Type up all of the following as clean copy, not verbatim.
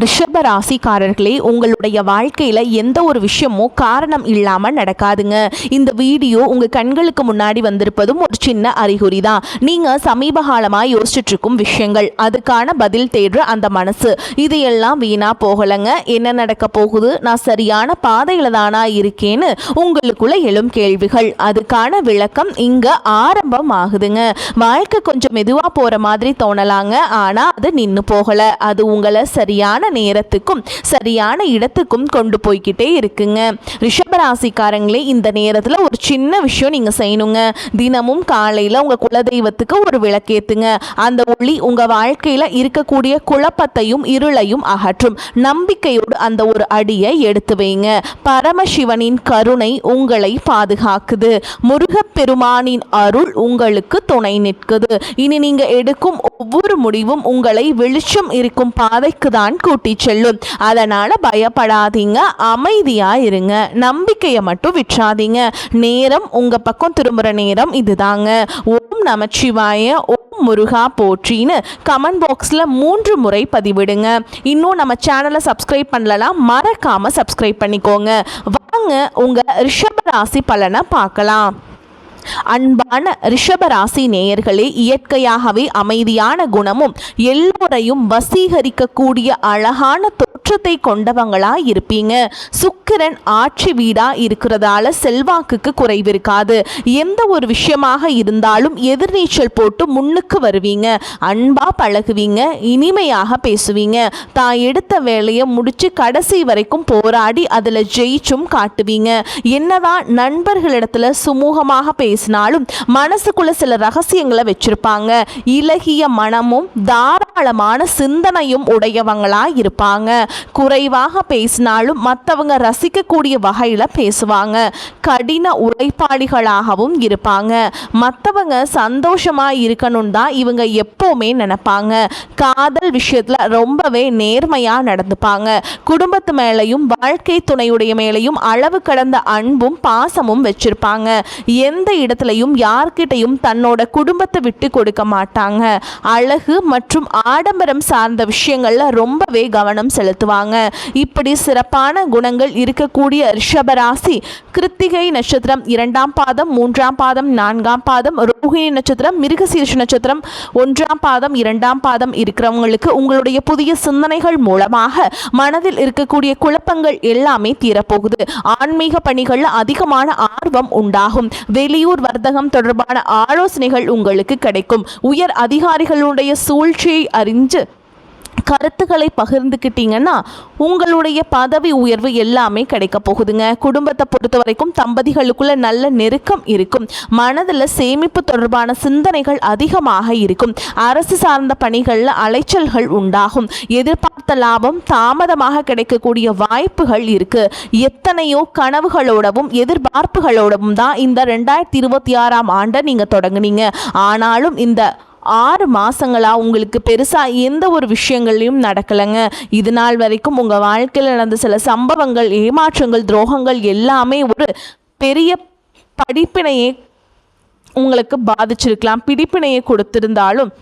ரிஷப ராசிக்காரர்களே, உங்களுடைய வாழ்க்கையில் எந்த ஒரு விஷயமும் காரணம் இல்லாமல் நடக்காதுங்க. இந்த வீடியோ உங்கள் கண்களுக்கு முன்னாடி வந்திருப்பதும் ஒரு சின்ன அறிகுறி தான். நீங்கள் சமீப காலமாக யோசிச்சுட்டு இருக்கும் விஷயங்கள், அதுக்கான பதில் தேடுற அந்த மனசு, இதையெல்லாம் வீணாக போகலைங்க. என்ன நடக்க போகுது, நான் சரியான பாதையில் தானா இருக்கேன்னு உங்களுக்குள்ள எழும் கேள்விகள், அதுக்கான விளக்கம் இங்கே ஆரம்பம் ஆகுதுங்க. வாழ்க்கை கொஞ்சம் மெதுவாக போகிற மாதிரி தோணலாங்க, ஆனால் அது நின்று போகலை. அது உங்களை சரியான நேரத்துக்கும் சரியான இடத்துக்கும் கொண்டு போய்கிட்டே இருக்குங்க. ரிஷபராசிக்காரங்களே, இந்த நேரத்தில் ஒரு சின்ன விஷயம் நீங்கள் செய்யணுங்க. தினமும் காலையில் உங்கள் குலதெய்வத்துக்கு ஒரு விளக்கேற்றுங்க. அந்த ஒளி உங்கள் வாழ்க்கையில் இருக்கக்கூடிய குழப்பத்தையும் இருளையும் அகற்றும். நம்பிக்கையோடு அந்த ஒரு அடியை எடுத்து வைங்க. பரமசிவனின் கருணை உங்களை பாதுகாக்குது. முருகப்பெருமானின் அருள் உங்களுக்கு துணை நிற்குது. இனி நீங்கள் எடுக்கும் ஒவ்வொரு முடிவும் உங்களை வெளிச்சம் இருக்கும் பாதைக்கு தான் கூட்டி செல்லும். அதனால பயப்படாதீங்க, அமைதியா இருங்க. நம்பிக்கையை மட்டும் விட்டுறாதீங்க. நேரம் உங்க பக்கம் திரும்புற நேரம் இதுதாங்க. ஓம் நமச்சிவாய, ஓம் முருகா போற்றின்னு கமெண்ட் பாக்ஸில் 3 முறை பதிவிடுங்க. இன்னும் நம்ம சேனலை சப்ஸ்கிரைப் பண்ணலாம், மறக்காம சப்ஸ்கிரைப் பண்ணிக்கோங்க. வாங்க உங்க ரிஷபராசி பலனை பார்க்கலாம். அன்பான ரிஷபராசி நேயர்களே, இயற்கையாகவே அமைதியான குணமும் எல்லோரையும் வசீகரிக்கக்கூடிய அழகான தோற்றத்தை கொண்டவங்களா இருப்பீங்க. சுக்கிரன் ஆட்சி வீடா இருக்கிறதால செல்வாக்குக்கு குறைவு இருக்காது. எந்த ஒரு விஷயமாக இருந்தாலும் எதிர்நீச்சல் போட்டு முன்னுக்கு வருவீங்க. அன்பா பழகுவீங்க, இனிமையாக பேசுவீங்க. தான் எடுத்த வேலையை முடிச்சு கடைசி வரைக்கும் போராடி அதில் ஜெயிச்சும் காட்டுவீங்க. என்னதான் நண்பர்களிடத்துல சுமூகமாக பேசினாலும் மனசுக்குள்ள சில ரகசியங்களை வச்சிருப்பாங்க. இலகிய மனமும் தாராளமான சிந்தனையும் உடையவங்களா இருப்பாங்க. குறைவாக பேசினாலும் மற்றவங்க ரசிக்கக்கூடிய வகையில பேசுவாங்க. கடின உழைப்பாளிகளாகவும் இருப்பாங்க. மற்றவங்க சந்தோஷமா இருக்கணும் தான் இவங்க எப்பவுமே நினைப்பாங்க. காதல் விஷயத்துல ரொம்பவே நேர்மையா நடந்துப்பாங்க. குடும்பத்து மேலையும் வாழ்க்கை துணையுடைய மேலையும் அளவு கடந்த அன்பும் பாசமும் வச்சிருப்பாங்க. எந்த இடத்துலையும் யார்கிட்டையும் தன்னோட குடும்பத்தை விட்டு கொடுக்க மாட்டாங்க. அழகு மற்றும் ஆடம்பரம் சார்ந்த விஷயங்கள்ல ரொம்பவே கவனம் செலுத்துவாங்க. இப்படி சிறப்பான குணங்கள் இருக்கக்கூடிய ரிஷபராசி கிருத்திகை நட்சத்திரம் 2ஆம் பாதம் 3ஆம் பாதம் 4ஆம் பாதம் ரோஹிணி நட்சத்திரம் மிருகசீரிஷ நட்சத்திரம் 1ஆம் பாதம் 2ஆம் பாதம் இருக்கிறவங்களுக்கு உங்களுடைய புதிய சிந்தனைகள் மூலமாக மனதில் இருக்கக்கூடிய குழப்பங்கள் எல்லாமே தீரப்போகுது. ஆன்மீக பணிகள்ல அதிகமான ஆர்வம் உண்டாகும். வெளியூர் வர்த்தகம் தொடர்பான ஆலோசனைகள் உங்களுக்கு கிடைக்கும். உயர் அதிகாரிகளுடைய சூழ்ச்சியை அறிஞ்சு கருத்துக்களை பகிர்ந்துக்கிட்டீங்கன்னா உங்களுடைய பதவி உயர்வு எல்லாமே கிடைக்க போகுதுங்க. குடும்பத்தை பொறுத்த வரைக்கும் தம்பதிகளுக்குள்ள நல்ல நெருக்கம் இருக்கும். மனதில் சேமிப்பு தொடர்பான சிந்தனைகள் அதிகமாக இருக்கும். அரசு சார்ந்த பணிகளில் அலைச்சல்கள் உண்டாகும். எதிர்பார்த்த லாபம் தாமதமாக கிடைக்கக்கூடிய வாய்ப்புகள் இருக்கு. எத்தனையோ கனவுகளோடவும் எதிர்பார்ப்புகளோடவும் தான் இந்த 2026ஆம் ஆண்டை நீங்க தொடங்குனீங்க. ஆனாலும் இந்த 6 மாதங்களா உங்களுக்கு பெருசாக எந்த ஒரு விஷயங்கள்லையும் நடக்கலைங்க. இது நாள் வரைக்கும் உங்கள் வாழ்க்கையில் நடந்த சில சம்பவங்கள், ஏமாற்றங்கள், துரோகங்கள் எல்லாமே ஒரு பெரிய படிப்பினையை உங்களுக்கு பாதிச்சிருக்கலாம். பிடிப்பினையை கொடுத்திருந்தாலும்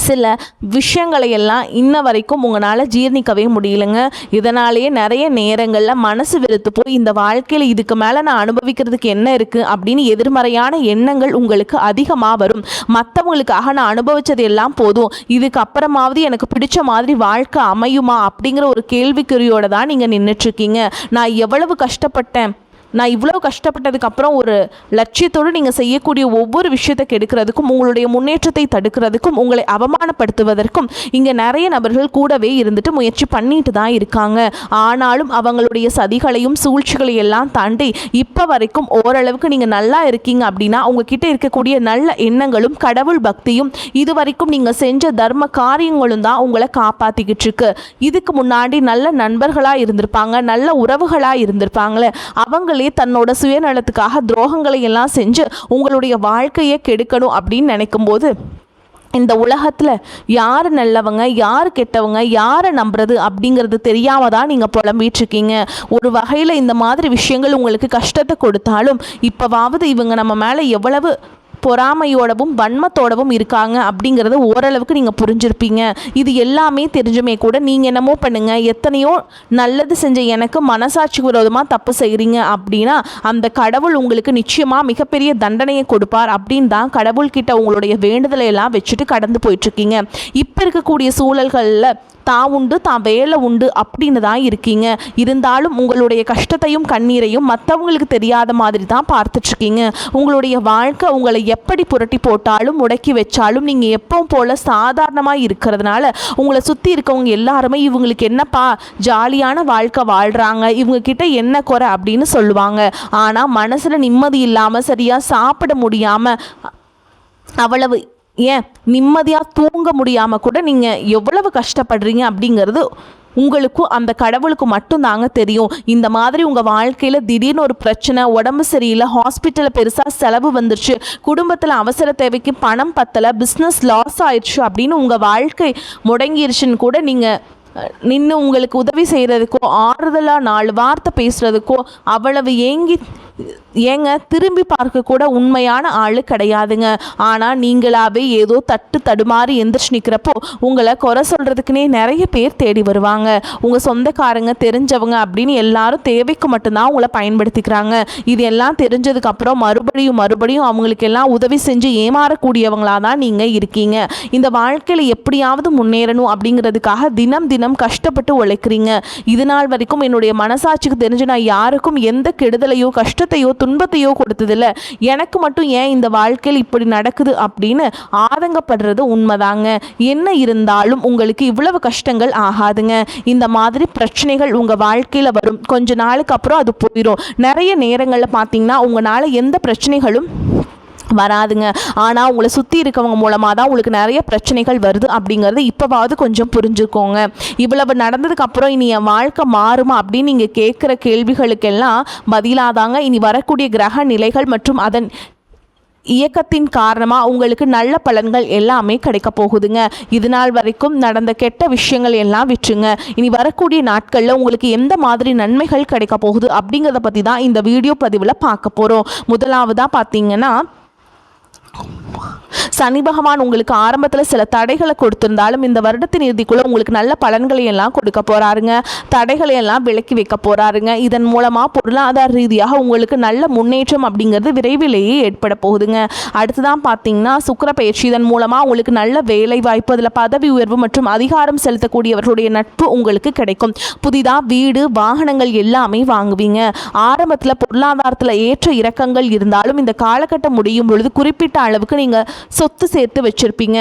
சில விஷயங்களை எல்லாம் இன்ன வரைக்கும் உங்களால் ஜீர்ணிக்கவே முடியலைங்க. இதனாலேயே நிறைய நேரங்களில் மனசு வெறுத்து போய் இந்த வாழ்க்கையில் இதுக்கு மேலே நான் அனுபவிக்கிறதுக்கு என்ன இருக்குது அப்படின்னு எதிர்மறையான எண்ணங்கள் உங்களுக்கு அதிகமாக வரும். மற்றவங்களுக்காக நான் அனுபவித்தது எல்லாம் போதும், இதுக்கப்புறமாவது எனக்கு பிடிச்ச மாதிரி வாழ்க்கை அமையுமா அப்படிங்கிற ஒரு கேள்விக்குறியோடு தான் நீங்கள் நின்றுட்டுருக்கீங்க. நான் எவ்வளவு கஷ்டப்பட்டேன், நான் இவ்வளோ கஷ்டப்பட்டதுக்கப்புறம் ஒரு லட்சியத்தோடு நீங்கள் செய்யக்கூடிய ஒவ்வொரு விஷயத்தை கெடுக்கிறதுக்கும் உங்களுடைய முன்னேற்றத்தை தடுக்கிறதுக்கும் உங்களை அவமானப்படுத்துவதற்கும் இங்கே நிறைய நபர்கள் கூடவே இருந்துட்டு முயற்சி பண்ணிட்டு தான் இருக்காங்க. ஆனாலும் அவங்களுடைய சதிகளையும் சூழ்ச்சிகளையும் எல்லாம் தாண்டி இப்போ வரைக்கும் ஓரளவுக்கு நீங்கள் நல்லா இருக்கீங்க. அப்படின்னா உங்ககிட்ட இருக்கக்கூடிய நல்ல எண்ணங்களும் கடவுள் பக்தியும் இது வரைக்கும் நீங்கள் செஞ்ச தர்ம காரியங்களும் தான் உங்களை காப்பாற்றிக்கிட்டு இருக்கு. இதுக்கு முன்னாடி நல்ல நண்பர்களாக இருந்திருப்பாங்க, நல்ல உறவுகளாக இருந்திருப்பாங்களே, அவங்களே தன்னோட சுயநலத்துக்காக துரோகங்களை எல்லாம் செஞ்சு உங்களுடைய வாழ்க்கையை கெடுக்கணும் அப்படின்னு நினைக்கும் போது இந்த உலகத்தில் யார் நல்லவங்க யார் கெட்டவங்க யாரை நம்புறது அப்படிங்கிறது தெரியாம தான் நீங்கள் புலம்பிகிட்ருக்கீங்க. ஒரு வகையில் இந்த மாதிரி விஷயங்கள் உங்களுக்கு கஷ்டத்தை கொடுத்தாலும் இப்போவாவது இவங்க நம்ம மேலே எவ்வளவு பொறாமையோடவும் வன்மத்தோடவும் இருக்காங்க அப்படிங்கிறது ஓரளவுக்கு நீங்கள் புரிஞ்சிருப்பீங்க. இது எல்லாமே தெரிஞ்சுமே கூட நீங்கள் என்னமோ பண்ணுங்க, எத்தனையோ நல்லது செஞ்ச எனக்கு மனசாட்சி விரோதமாக தப்பு செய்கிறீங்க அப்படின்னா அந்த கடவுள் உங்களுக்கு நிச்சயமாக மிகப்பெரிய தண்டனையை கொடுப்பார் அப்படின்னு தான் கடவுள்கிட்ட உங்களுடைய வேண்டுதலை எல்லாம் வச்சுட்டு கடந்து போயிட்டுருக்கீங்க. இப்போ இருக்கக்கூடிய சூழல்களில் தான் உண்டு தான் வேலை உண்டு அப்படின்னு தான் இருக்கீங்க. இருந்தாலும் உங்களுடைய கஷ்டத்தையும் கண்ணீரையும் மற்றவங்களுக்கு தெரியாத மாதிரி தான் பார்த்துட்ருக்கீங்க. உங்களுடைய வாழ்க்கை உங்களை எப்படி புரட்டி போட்டாலும் முடக்கி வச்சாலும் நீங்கள் எப்பவும் போல் சாதாரணமாக இருக்கிறதுனால உங்களை சுற்றி இருக்கவங்க எல்லாருமே இவங்களுக்கு என்னப்பா ஜாலியான வாழ்க்கை வாழ்கிறாங்க, இவங்கக்கிட்ட என்ன குறை அப்படின்னு சொல்லுவாங்க. ஆனால் மனசில் நிம்மதி இல்லாமல் சரியாக சாப்பிட முடியாமல் அவ்வளவு ஏன் நிம்மதியாக தூங்க முடியாமல் கூட நீங்கள் எவ்வளவு கஷ்டப்படுறீங்க அப்படிங்கிறது உங்களுக்கும் அந்த கடவுளுக்கு மட்டும்தாங்க தெரியும். இந்த மாதிரி உங்கள் வாழ்க்கையில் திடீர்னு ஒரு பிரச்சனை, உடம்பு சரியில்லை, ஹாஸ்பிட்டலில் பெருசாக செலவு வந்துருச்சு, குடும்பத்தில் அவசர தேவைக்கு பணம் பத்தலை, பிஸ்னஸ் லாஸ் ஆயிடுச்சு அப்படின்னு உங்கள் வாழ்க்கை முடங்கிருச்சுன்னு கூட நீங்கள் நின்று உங்களுக்கு உதவி செய்கிறதுக்கோ ஆறுதலாக 4 வார்த்தை பேசுகிறதுக்கோ அவ்வளவு ஏங்க திரும்பி பார்க்க கூட உண்மையான ஆள் கிடையாதுங்க. ஆனால் நீங்களாவே ஏதோ தடுமாறி எந்திரிச்சு நிற்கிறப்போ உங்களை குறை சொல்கிறதுக்குனே நிறைய பேர் தேடி வருவாங்க. உங்கள் சொந்தக்காரங்க தெரிஞ்சவங்க அப்படின்னு எல்லாரும் தேவைக்கு மட்டும்தான் உங்களை பயன்படுத்திக்கிறாங்க. இது எல்லாம் தெரிஞ்சதுக்கப்புறம் மறுபடியும் அவங்களுக்கு எல்லாம் உதவி செஞ்சு ஏமாறக்கூடியவங்களாக தான் நீங்கள் இருக்கீங்க. இந்த வாழ்க்கையில் எப்படியாவது முன்னேறணும் அப்படிங்கிறதுக்காக தினம் கஷ்டப்பட்டு உழைக்கிறீங்க. இது நாள் வரைக்கும் என்னுடைய மனசாட்சிக்கு தெரிஞ்சு நான் யாருக்கும் எந்த கெடுதலையோ கஷ்டத்தையோ துன்பத்தையோ கொடுத்ததில்லை, எனக்கு மட்டும் ஏன் இந்த வாழ்க்கையில் இப்படி நடக்குது அப்படின்னு ஆதங்கப்படுறது உண்மைதாங்க. என்ன இருந்தாலும் உங்களுக்கு இவ்வளவு கஷ்டங்கள் ஆகாதுங்க. இந்த மாதிரி பிரச்சனைகள் உங்கள் வாழ்க்கையில் வரும், கொஞ்ச நாளுக்கு அப்புறம் அது போயிடும். நிறைய நேரங்களில் பார்த்தீங்கன்னா உங்களால் எந்த பிரச்சனைகளும் வராதுங்க. ஆனால் உங்களை சுற்றி இருக்கவங்க மூலமாக தான் உங்களுக்கு நிறைய பிரச்சனைகள் வருது அப்படிங்கிறது இப்போவாவது கொஞ்சம் புரிஞ்சுக்கோங்க. இவ்வளவு நடந்ததுக்கப்புறம் இனி என் வாழ்க்கை மாறுமா அப்படின்னு நீங்கள் கேட்குற கேள்விகளுக்கெல்லாம் பதிலாதாங்க இனி வரக்கூடிய கிரக நிலைகள் மற்றும் அதன் இயக்கத்தின் காரணமாக உங்களுக்கு நல்ல பலன்கள் எல்லாமே கிடைக்க போகுதுங்க. இது நாள் வரைக்கும் நடந்த கெட்ட விஷயங்கள் எல்லாம் விட்டுருங்க. இனி வரக்கூடிய நாட்களில் உங்களுக்கு எந்த மாதிரி நன்மைகள் கிடைக்க போகுது அப்படிங்கிறத பற்றி தான் இந்த வீடியோ பதிவில் பார்க்க போகிறோம். முதலாவதாக பார்த்தீங்கன்னா, சனி பகவான் உங்களுக்கு ஆரம்பத்தில் சில தடைகளை கொடுத்திருந்தாலும் இந்த வருடத்தின் இறுதிக்குள்ள உங்களுக்கு நல்ல பலன்களை எல்லாம் கொடுக்க போறாருங்க. தடைகளை எல்லாம் விலக்கி வைக்க போறாருங்க. இதன் மூலமாக பொருளாதார ரீதியாக உங்களுக்கு நல்ல முன்னேற்றம் அப்படிங்கிறது விரைவிலேயே ஏற்பட போகுதுங்க. அடுத்துதான் பார்த்தீங்கன்னா சுக்கிர பயிற்சி. இதன் மூலமாக உங்களுக்கு நல்ல வேலை வாய்ப்பு, அதில் பதவி உயர்வு மற்றும் அதிகாரம் செலுத்தக்கூடியவர்களுடைய நட்பு உங்களுக்கு கிடைக்கும். புதிதாக வீடு வாகனங்கள் எல்லாமே வாங்குவீங்க. ஆரம்பத்தில் பொருளாதாரத்தில் ஏற்ற இறக்கங்கள் இருந்தாலும் இந்த காலகட்டம் முடியும் பொழுது குறிப்பிட்ட அளவுக்கு நீங்கள் சொத்து சேர்த்து வச்சிருப்பீங்க.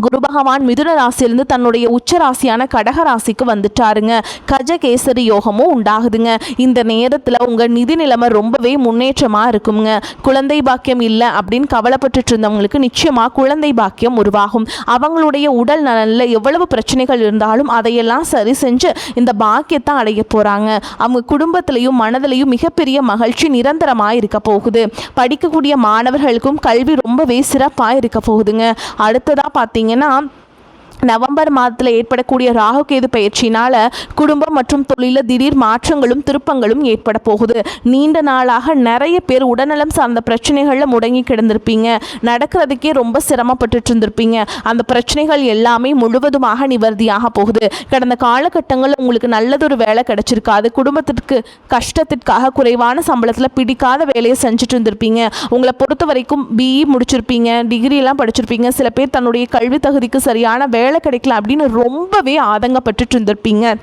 குரு பகவான் மிதுன ராசியிலிருந்து தன்னுடைய உச்ச ராசியான கடக ராசிக்கு வந்துட்டாருங்க. கஜகேசரி யோகமும் உண்டாகுதுங்க. இந்த நேரத்தில் உங்கள் நிதி நிலைமை ரொம்பவே முன்னேற்றமாக இருக்குங்க. குழந்தை பாக்கியம் இல்லை அப்படின்னு கவலைப்பட்டு இருந்தவங்களுக்கு நிச்சயமாக குழந்தை பாக்கியம் உருவாகும். அவங்களுடைய உடல் நலனில் எவ்வளவு பிரச்சனைகள் இருந்தாலும் அதையெல்லாம் சரி செஞ்சு இந்த பாக்கியத்தை அடைய போகிறாங்க. அவங்க குடும்பத்திலையும் மனதிலையும் மிகப்பெரிய மகிழ்ச்சி நிரந்தரமாக இருக்க போகுது. படிக்கக்கூடிய மாணவர்களுக்கும் கல்வி ரொம்பவே சிறப்பாக இருக்க போகுதுங்க. அடுத்ததாக பார்த்தீங்கன்னா, நவம்பர் மாதத்தில் ஏற்படக்கூடிய ராகு கேது பயிற்சினால் குடும்பம் மற்றும் தொழிலில் திடீர் மாற்றங்களும் திருப்பங்களும் ஏற்பட போகுது. நீண்ட நாளாக நிறைய பேர் உடல்நலம் சார்ந்த பிரச்சனைகளில் முடங்கி கிடந்திருப்பீங்க. நடக்கிறதுக்கே ரொம்ப சிரமப்பட்டு இருந்திருப்பீங்க. அந்த பிரச்சனைகள் எல்லாமே முழுவதுமாக நிவர்த்தியாக போகுது. கடந்த காலகட்டங்களில் உங்களுக்கு நல்லதொரு வேலை கிடைச்சிருக்காது. குடும்பத்திற்கு கஷ்டத்திற்காக குறைவான சம்பளத்தில் பிடிக்காத வேலையை செஞ்சுட்டு இருந்திருப்பீங்க. உங்களை பொறுத்த வரைக்கும் பிஇ முடிச்சிருப்பீங்க, டிகிரியெல்லாம் படிச்சிருப்பீங்க. சில பேர் தன்னுடைய கல்வி தகுதிக்கு சரியான வேலை கிடைக்கல அப்படின்னு ரொம்பவே ஆதங்கப்பட்டு இருந்திருப்பீங்க.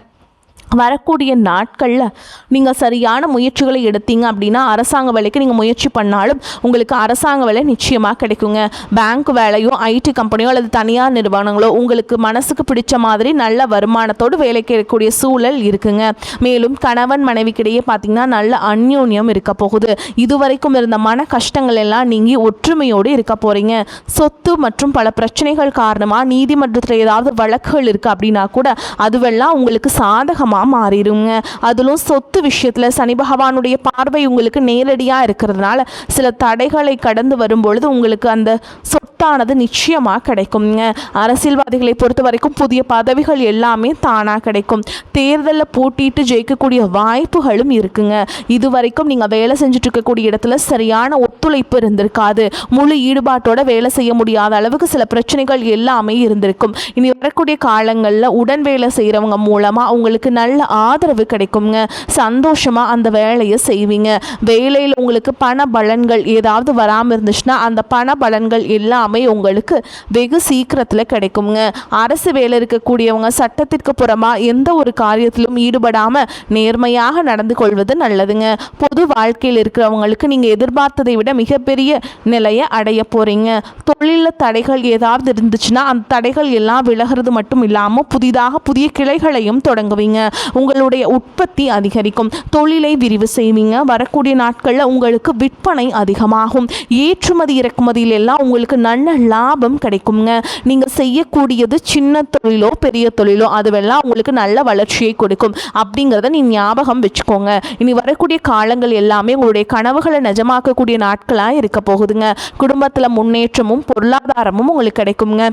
வரக்கூடிய நாட்களில் நீங்கள் சரியான முயற்சிகளை எடுத்தீங்க அப்படின்னா அரசாங்க வேலைக்கு நீங்கள் முயற்சி பண்ணாலும் உங்களுக்கு அரசாங்க வேலை நிச்சயமாக கிடைக்குங்க. பேங்க் வேலையோ ஐடி கம்பெனியோ அல்லது தனியார் நிறுவனங்களோ உங்களுக்கு மனசுக்கு பிடிச்ச மாதிரி நல்ல வருமானத்தோடு வேலை கிடைக்கக்கூடிய சூழல் இருக்குங்க. மேலும் கணவன் மனைவிக்கிடையே பார்த்தீங்கன்னா நல்ல அந்யோன்யம் இருக்க போகுது. இதுவரைக்கும் இருந்த மன கஷ்டங்கள் எல்லாம் நீங்கி ஒற்றுமையோடு இருக்க போகிறீங்க. சொத்து மற்றும் பல பிரச்சனைகள் காரணமாக நீதிமன்றத்தில் ஏதாவது வழக்குகள் இருக்குது அப்படின்னா கூட அதுவெல்லாம் உங்களுக்கு சாதகமாக யோகமாக மாறிடுங்க. அதிலும் சொத்து விஷயத்தில் சனி பகவானுடைய பார்வை உங்களுக்கு நேரடியாக இருக்கிறதுனால சில தடைகளை கடந்து வரும்பொழுது உங்களுக்கு அந்த சொத்தானது நிச்சயமாக கிடைக்குங்க. அரசியல்வாதிகளை பொறுத்த வரைக்கும் புதிய பதவிகள் எல்லாமே தானாக கிடைக்கும். தேர்தலில் போட்டிட்டு ஜெயிக்கக்கூடிய வாய்ப்புகளும் இருக்குங்க. இது வரைக்கும் நீங்கள் வேலை செஞ்சுட்டு இருக்கக்கூடிய இடத்துல சரியான ஒத்துழைப்பு இருந்திருக்காது. முழு ஈடுபாட்டோட வேலை செய்ய முடியாத அளவுக்கு சில பிரச்சனைகள் எல்லாமே இருந்திருக்கும். இனி வரக்கூடிய காலங்களில் உடன் வேலை செய்கிறவங்க மூலமாக உங்களுக்கு நல்ல ஆதரவு கிடைக்குங்க. சந்தோஷமாக அந்த வேலையை செய்வீங்க. வேலையில் உங்களுக்கு பண பலன்கள் ஏதாவது வராமல் இருந்துச்சுன்னா அந்த பண பலன்கள் எல்லாமே உங்களுக்கு வெகு சீக்கிரத்தில் கிடைக்குங்க. அரசு வேலை இருக்கக்கூடியவங்க சட்டத்திற்கு புறமாக எந்த ஒரு காரியத்திலும் ஈடுபடாமல் நேர்மையாக நடந்து கொள்வது நல்லதுங்க. பொது வாழ்க்கையில் இருக்கிறவங்களுக்கு நீங்கள் எதிர்பார்த்ததை விட மிகப்பெரிய நிலையை அடைய போகிறீங்க. தொழிலில் தடைகள் ஏதாவது இருந்துச்சுன்னா அந்த தடைகள் எல்லாம் விலகிறது மட்டும் இல்லாமல் புதிதாக புதிய கிளைகளையும் தொடங்குவீங்க. உங்களுடைய உற்பத்தி அதிகரிக்கும். தொழிலை விரிவு செய்வீங்க. வரக்கூடிய நாட்களில் உங்களுக்கு விற்பனை அதிகமாகும். ஏற்றுமதி இறக்குமதியில் எல்லாம் உங்களுக்கு நல்ல லாபம் கிடைக்குங்க. நீங்கள் செய்யக்கூடியது சின்ன தொழிலோ பெரிய தொழிலோ அதுவெல்லாம் உங்களுக்கு நல்ல வளர்ச்சியை கொடுக்கும் அப்படிங்கிறத நீ ஞாபகம் வச்சுக்கோங்க. இனி வரக்கூடிய காலங்கள் எல்லாமே உங்களுடைய கனவுகளை நிஜமாக்கக்கூடிய நாட்களாக இருக்க போகுதுங்க. குடும்பத்தில் முன்னேற்றமும் பொருளாதாரமும் உங்களுக்கு கிடைக்குங்க.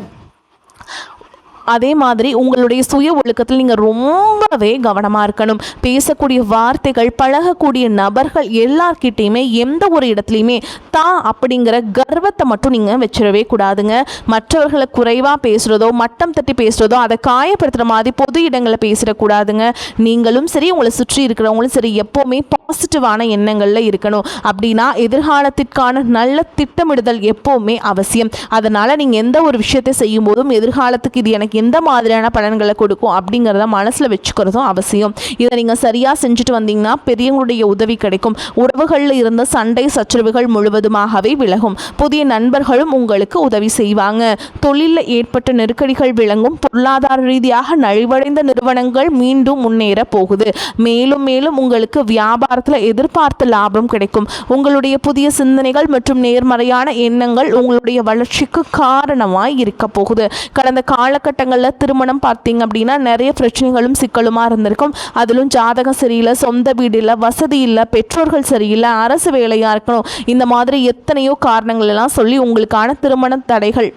அதே மாதிரி உங்களுடைய சுய ஒழுக்கத்தில் நீங்கள் ரொம்பவே கவனமாக இருக்கணும். பேசக்கூடிய வார்த்தைகள், பழகக்கூடிய நபர்கள் எல்லார்கிட்டையுமே எந்த ஒரு இடத்துலையுமே தான் அப்படிங்கிற கர்வத்தை மட்டும் நீங்கள் வச்சிடவே கூடாதுங்க. மற்றவர்களை குறைவாக பேசுகிறதோ மட்டம் தட்டி பேசுகிறதோ அதை காயப்படுத்துகிற மாதிரி பொது இடங்களில் பேசிடக்கூடாதுங்க. நீங்களும் சரி உங்களை சுற்றி இருக்கிறவங்களும் சரி எப்போவுமே பாசிட்டிவான எண்ணங்களில் இருக்கணும். அப்படின்னா எதிர்காலத்திற்கான நல்ல திட்டமிடுதல் எப்போவுமே அவசியம். அதனால் நீங்கள் எந்த ஒரு விஷயத்தை செய்யும் போதும் எதிர்காலத்துக்கு இது எனக்கு எந்த மாதிரியான பலன்களை கொடுக்கும் அப்படிங்கிறத மனசில் வச்சுக்கிறதும் அவசியம். இதை நீங்கள் சரியாக செஞ்சுட்டு வந்தீங்கன்னா பெரியவங்களுடைய உதவி கிடைக்கும். உறவுகளில் இருந்த சண்டை சச்சரவுகள் முழுவதுமாகவே விலகும். புதிய நண்பர்களும் உங்களுக்கு உதவி செய்வாங்க. தொழிலில் ஏற்பட்ட நெருக்கடிகள் விளங்கும். பொருளாதார ரீதியாக நலிவடைந்த நிறுவனங்கள் மீண்டும் முன்னேற போகுது. மேலும் மேலும் உங்களுக்கு வியாபாரத்தில் எதிர்பார்த்த லாபம் கிடைக்கும். உங்களுடைய புதிய சிந்தனைகள் மற்றும் நேர்மறையான எண்ணங்கள் உங்களுடைய வளர்ச்சிக்கு காரணமாய் இருக்க போகுது. கடந்த காலகட்டங்களில் திருமணம் பார்த்தீங்க அப்படின்னா நிறைய பிரச்சனைகளும் சிக்கலுமா இருந்திருக்கும். அதிலும் ஜாதகம் சரியில்லை, சொந்த வீடு இல்லை, வசதி இல்லை, பெற்றோர்கள் சரியில்லை, அரசு வேலையாக இருக்கணும், இந்த மாதிரி எத்தனையோ காரணங்கள் எல்லாம் சொல்லி உங்களுக்கான திருமண தடைகள்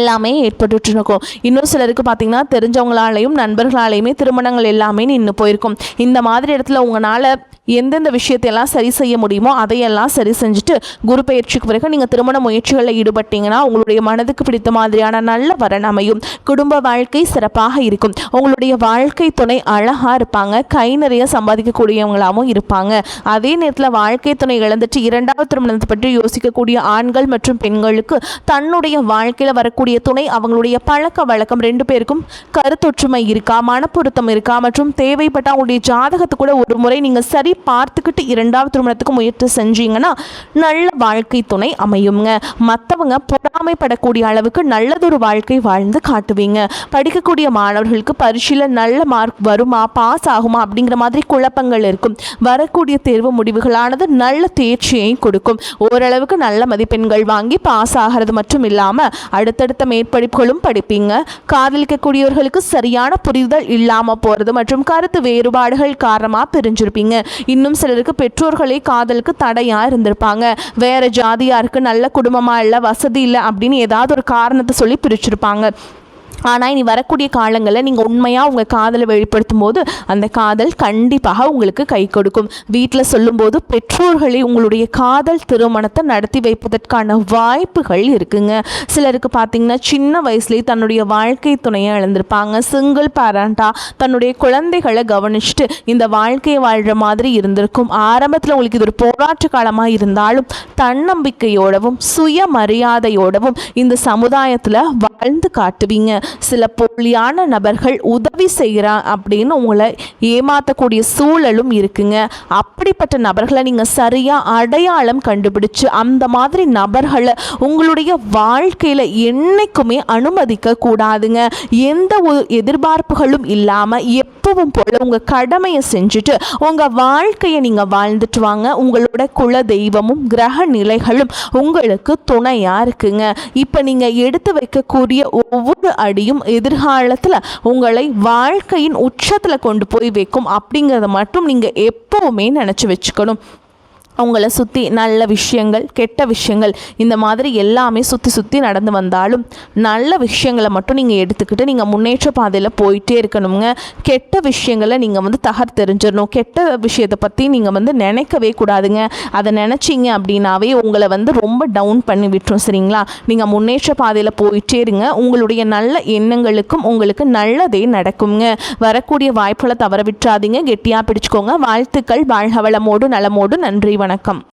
எல்லாமே ஏற்பட்டு இருக்கும். இன்னொரு சிலருக்கு பார்த்தீங்கன்னா தெரிஞ்சவங்களாலேயும் நண்பர்களாலேயுமே திருமணங்கள் எல்லாமே நின்று போயிருக்கும். இந்த மாதிரி இடத்துல உங்களால் எந்தெந்த விஷயத்தையெல்லாம் சரி செய்ய முடியுமோ அதையெல்லாம் சரி செஞ்சுட்டு குரு பயிற்சிக்கு பிறகு நீங்கள் திருமண முயற்சிகளில் ஈடுபட்டீங்கன்னா உங்களுடைய மனதுக்கு பிடித்த மாதிரியான நல்ல வரன் அமையும். குடும்ப வாழ்க்கை சிறப்பாக இருக்கும். உங்களுடைய வாழ்க்கை துணை அழகாக இருப்பாங்க. கை நிறைய சம்பாதிக்கக்கூடியவங்களாகவும் இருப்பாங்க. அதே நேரத்தில் வாழ்க்கை துணை இழந்துட்டு இரண்டாவது திருமணத்தை பற்றி யோசிக்கக்கூடிய ஆண்கள் மற்றும் பெண்களுக்கு தன்னுடைய வாழ்க்கையில் வரக்கூடிய துணை அவங்களுடைய பழக்க வழக்கம் ரெண்டு பேருக்கும் கருத்தொற்றுமை இருக்கா, மனப்பொருத்தம் இருக்கா மற்றும் தேவைப்பட்ட அவங்களுடைய ஜாதகத்தை கூட ஒரு முறை நீங்கள் சரி பார்த்துக்கிட்டு இரண்டாவது திருமணத்துக்கு முயற்சி செஞ்சீங்கன்னா நல்ல வாழ்க்கை துணை அமையுங்க. மற்றவங்க பொறாமைப்படக்கூடிய அளவுக்கு நல்லதொரு வாழ்க்கை வாழ்ந்து காட்டுவீங்க. படிக்கக்கூடிய மாணவர்களுக்கு பரீட்சையில் நல்ல மார்க் வருமா, பாஸ் ஆகுமா அப்படிங்கிற மாதிரி குழப்பங்கள் இருக்கும். வரக்கூடிய தேர்வு முடிவுகளானது நல்ல தேர்ச்சியை கொடுக்கும். ஓரளவுக்கு நல்ல மதிப்பெண்கள் வாங்கி பாஸ் ஆகிறது மட்டும் இல்லாமல் அடுத்தடுத்த மேற்படிப்புகளும் படிப்பீங்க. காதலிக்கக்கூடியவர்களுக்கு சரியான புரிதல் இல்லாமல் போகிறது மற்றும் கருத்து வேறுபாடுகள் காரணமாக பிரிஞ்சிருப்பீங்க. இன்னும் சிலருக்கு பெற்றோர்களே காதலுக்கு தடையா இருந்திருப்பாங்க. வேற ஜாதியா இருக்கு, நல்ல குடும்பமா இல்லை, வசதி இல்லை அப்படின்னு ஏதாவது ஒரு காரணத்தை சொல்லி பிரிச்சிருப்பாங்க. ஆனால் இனி வரக்கூடிய காலங்களில் நீங்கள் உண்மையாக உங்கள் காதலை வெளிப்படுத்தும் போது அந்த காதல் கண்டிப்பாக உங்களுக்கு கை கொடுக்கும். வீட்டில் சொல்லும்போது பெற்றோர்களே உங்களுடைய காதல் திருமணத்தை நடத்தி வைப்பதற்கான வாய்ப்புகள் இருக்குங்க. சிலருக்கு பார்த்திங்கன்னா சின்ன வயசுலேயே தன்னுடைய வாழ்க்கை துணையை இழந்திருப்பாங்க. சிங்கிள் பேரண்டாக தன்னுடைய குழந்தைகளை கவனிச்சுட்டு இந்த வாழ்க்கையை வாழ்கிற மாதிரி இருந்திருக்கும். ஆரம்பத்தில் உங்களுக்கு இது ஒரு போராட்ட காலமாக இருந்தாலும் தன்னம்பிக்கையோடவும் சுயமரியாதையோடவும் இந்த சமுதாயத்தில் வாழ்ந்து காட்டுவீங்க. சில போலியான நபர்கள் உதவி செய்கிறான் அப்படின்னு உங்களை ஏமாற்றக்கூடிய சூழலும் இருக்குங்க. அப்படிப்பட்ட நபர்களை நீங்கள் சரியாக அடையாளம் கண்டுபிடிச்சு அந்த மாதிரி நபர்களை உங்களுடைய வாழ்க்கையில் என்னைக்குமே அனுமதிக்க கூடாதுங்க. எந்த ஒரு எதிர்பார்ப்புகளும் இல்லாமல் எப்பவும் போல உங்கள் கடமையை செஞ்சுட்டு உங்கள் வாழ்க்கையை நீங்கள் வாழ்ந்துட்டு வாங்க. உங்களோட குல தெய்வமும் கிரக நிலைகளும் உங்களுக்கு துணையாக இருக்குங்க. இப்போ நீங்கள் எடுத்து வைக்கக்கூடிய ஒவ்வொரு படியும் எதிர்காலத்தில் உங்களை வாழ்க்கையின் உச்சத்தில் கொண்டு போய் வைக்கும் அப்படிங்கிறத மட்டும் நீங்கள் எப்போவுமே நினச்சி வச்சுக்கணும். அவங்கள சுற்றி நல்ல விஷயங்கள் கெட்ட விஷயங்கள் இந்த மாதிரி எல்லாமே சுற்றி நடந்து வந்தாலும் நல்ல விஷயங்களை மட்டும் நீங்கள் எடுத்துக்கிட்டு நீங்கள் முன்னேற்ற பாதையில் போயிட்டே இருக்கணுங்க. கெட்ட விஷயங்களை நீங்கள் தகர்த்தெறிஞ்சிடணும். கெட்ட விஷயத்தை பற்றி நீங்கள் நினைக்கவே கூடாதுங்க. அதை நினச்சிங்க அப்படின்னாவே உங்களை ரொம்ப டவுன் பண்ணி விட்டுரும். சரிங்களா? நீங்கள் முன்னேற்ற பாதையில் போயிட்டே இருங்க. உங்களுடைய நல்ல எண்ணங்களுக்கும் உங்களுக்கு நல்லதே நடக்குங்க. வரக்கூடிய வாய்ப்புகளை தவற விட்டுறாதீங்க. கெட்டியாக பிடிச்சிக்கோங்க. வாழ்த்துக்கள். வாழ்க வளமோடு நலமோடு. நன்றி. வணக்கம்.